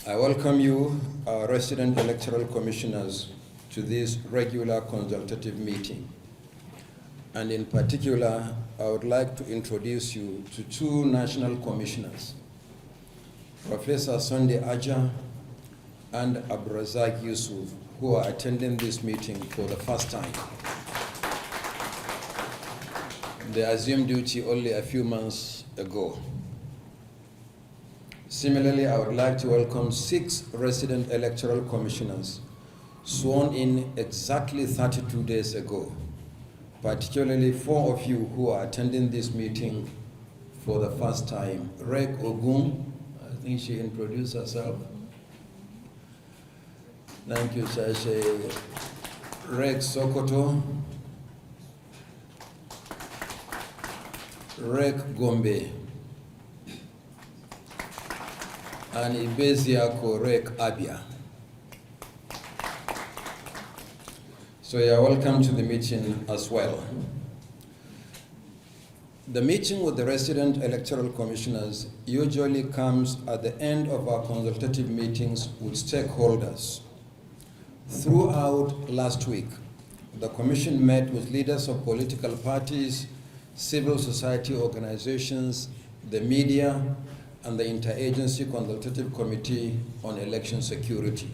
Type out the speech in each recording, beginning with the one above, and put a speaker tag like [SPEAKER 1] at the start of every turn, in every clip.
[SPEAKER 1] I welcome you, our resident electoral commissioners, to this regular consultative meeting. And in particular, I would like to introduce you to two national commissioners, Professor Sunday Aja and Abrazak Yusuf, who are attending this meeting for the first time. They assumed duty only a few months ago. Similarly, I would like to welcome 6 resident electoral commissioners sworn in exactly 32 days ago, particularly 4 of you who are attending this meeting for the first time. Rek Ogun, I think she introduced herself. Thank you, Shashe. Rek Sokoto. Rek Gombe. And Ibeziako Rek Abia. So you are welcome to the meeting as well. The meeting with the resident electoral commissioners usually comes at the end of our consultative meetings with stakeholders. Throughout last week, the commission met with leaders of political parties, civil society organizations, the media, and the Interagency Consultative Committee on Election Security.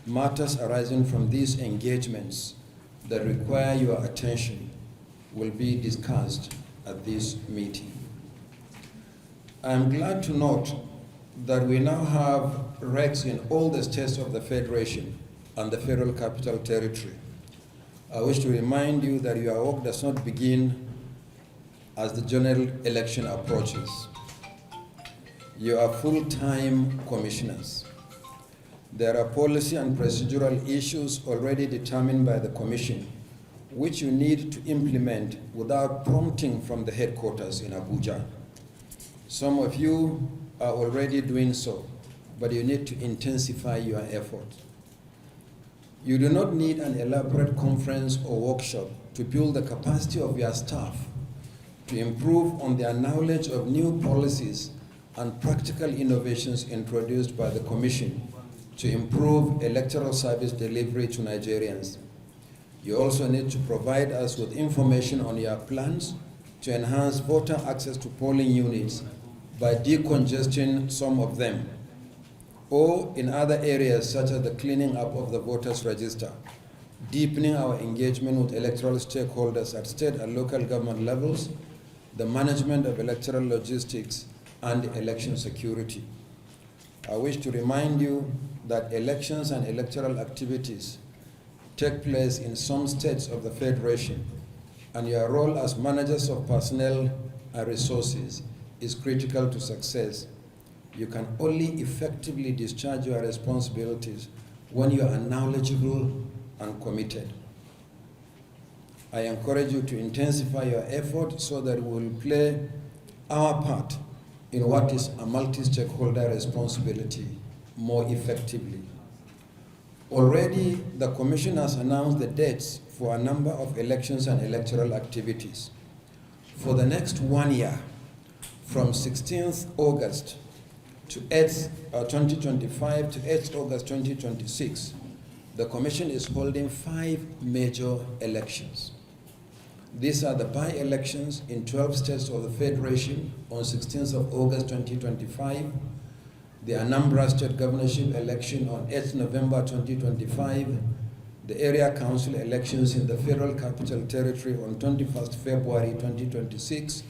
[SPEAKER 1] Matters arising from these engagements that require your attention will be discussed at this meeting. I am glad to note that we now have recs in all the states of the Federation and the Federal Capital Territory. I wish to remind you that your work does not begin as the general election approaches. You are full-time commissioners. There are policy and procedural issues already determined by the Commission, which you need to implement without prompting from the headquarters in Abuja. Some of you are already doing so, but you need to intensify your effort. You do not need an elaborate conference or workshop to build the capacity of your staff to improve on their knowledge of new policies and practical innovations introduced by the Commission to improve electoral service delivery to Nigerians. You also need to provide us with information on your plans to enhance voter access to polling units by decongesting some of them, or in other areas such as the cleaning up of the voters' register, deepening our engagement with electoral stakeholders at state and local government levels, the management of electoral logistics, and election security. I wish to remind you that elections and electoral activities take place in some states of the Federation, and your role as managers of personnel and resources is critical to success. You can only effectively discharge your responsibilities when you are knowledgeable and committed. I encourage you to intensify your effort so that we will play our part in what is a multi-stakeholder responsibility more effectively. Already, the Commission has announced the dates for a number of elections and electoral activities. For the next 1 year, from 16th August to 8th, 2025 to 8th August 2026, the Commission is holding 5 major elections. These are the by-elections in 12 states of the Federation on 16th of August 2025, the Anambra State Governorship election on 8th November 2025, the Area Council elections in the Federal Capital Territory on 21st February 2026,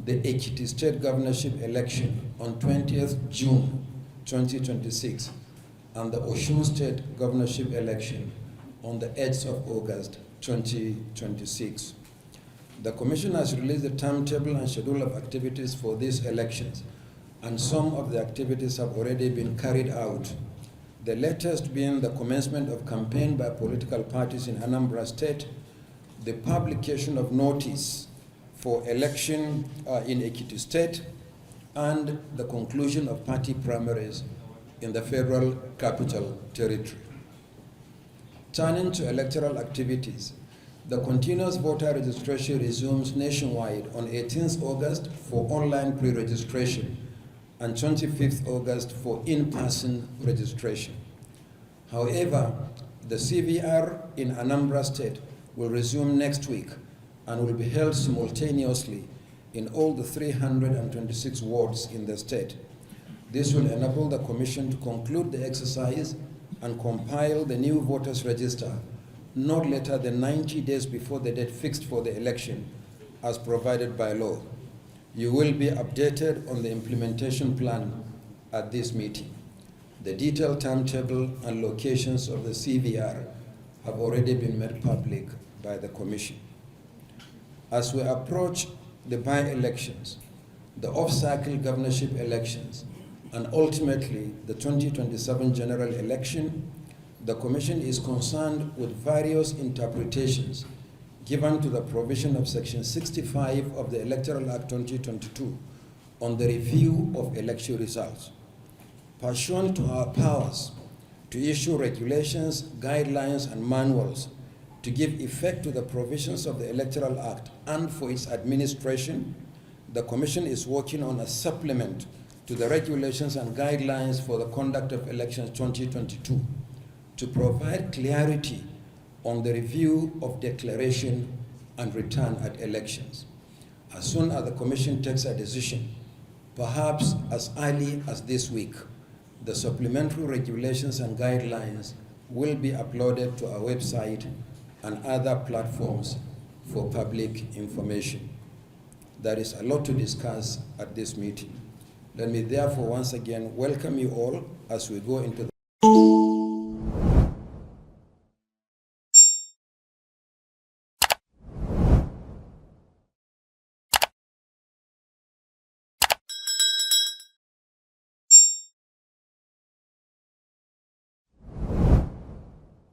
[SPEAKER 1] the Ekiti State Governorship election on 20th June 2026, and the Osun State Governorship election on the 8th of August 2026. The Commission has released the timetable and schedule of activities for these elections, and some of the activities have already been carried out. The latest being the commencement of campaign by political parties in Anambra State, the publication of notice for election in Ekiti State, and the conclusion of party primaries in the Federal Capital Territory. Turning to electoral activities, the continuous voter registration resumes nationwide on 18th August for online pre-registration and 25th August for in-person registration. However, the CVR in Anambra State will resume next week and will be held simultaneously in all the 326 wards in the state. This will enable the Commission to conclude the exercise and compile the new voters register not later than 90 days before the date fixed for the election as provided by law. You will be updated on the implementation plan at this meeting. The detailed timetable and locations of the CVR have already been made public by the Commission. As we approach the by-elections, the off-cycle governorship elections, and ultimately the 2027 general election, the Commission is concerned with various interpretations given to the provision of Section 65 of the Electoral Act 2022 on the review of election results. Pursuant to our powers to issue regulations, guidelines, and manuals to give effect to the provisions of the Electoral Act and for its administration, the Commission is working on a supplement to the regulations and guidelines for the conduct of elections 2022 to provide clarity on the review of declaration and return at elections. As soon as the Commission takes a decision, perhaps as early as this week, the supplementary regulations and guidelines will be uploaded to our website and other platforms for public information. There is a lot to discuss at this meeting. Let me therefore once again welcome you all as we go into the